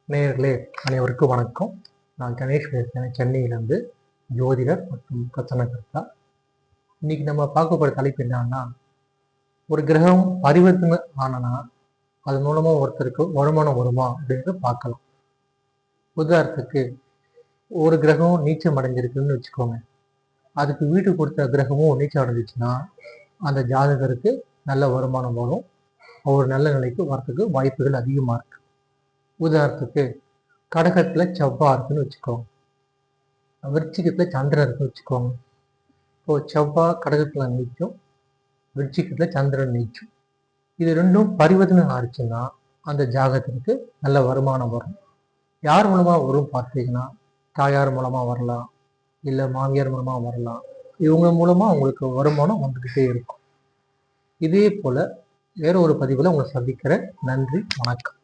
நேயர்களே, அனைவருக்கும் வணக்கம். நான் கணேஷ் பேசுகிறேன், சென்னையிலேருந்து ஜோதிடர் மற்றும் பிரச்சனைகர்த்தா. இன்னைக்கு நம்ம பார்க்க போகிற தலைப்பு என்னன்னா, ஒரு கிரகம் பரிவர்த்தனை ஆனனா அது மூலமா ஒருத்தருக்கு வருமானம் வருமா அப்படின்றத பார்க்கலாம். உதாரணத்துக்கு, ஒரு கிரகம் நீச்சம் அடைஞ்சிருக்குன்னு வச்சுக்கோங்க. அதுக்கு வீடு கொடுத்த கிரகமும் நீச்சம் அடைஞ்சிச்சுன்னா அந்த ஜாதகருக்கு நல்ல வருமானம் வரும். ஒரு நல்ல நிலைக்கு வரத்துக்கு வாய்ப்புகள் அதிகமாக இருக்கு. உதாரணத்துக்கு, கடகத்துல செவ்வாய் இருக்குன்னு வச்சுக்கோங்க, விருச்சிகத்துல சந்திரன் இருக்குன்னு வச்சுக்கோங்க. இப்போ செவ்வாய் கடகத்துல நீச்சும், விருச்சிகத்துல சந்திரன் நீச்சும், இது ரெண்டும் பரிவர்த்தனை ஆச்சுன்னா அந்த ஜாதகத்திற்கு நல்ல வருமானம் வரும். யார் மூலமா வரும் பார்த்தீங்கன்னா, தாயார் மூலமா வரலாம், இல்லை மாமியார் மூலமா வரலாம். இவங்க மூலமா உங்களுக்கு வருமானம் வந்துக்கிட்டே இருக்கும். இதே போல வேற ஒரு பதிவில் உங்களை சந்திக்கிறேன். நன்றி, வணக்கம்.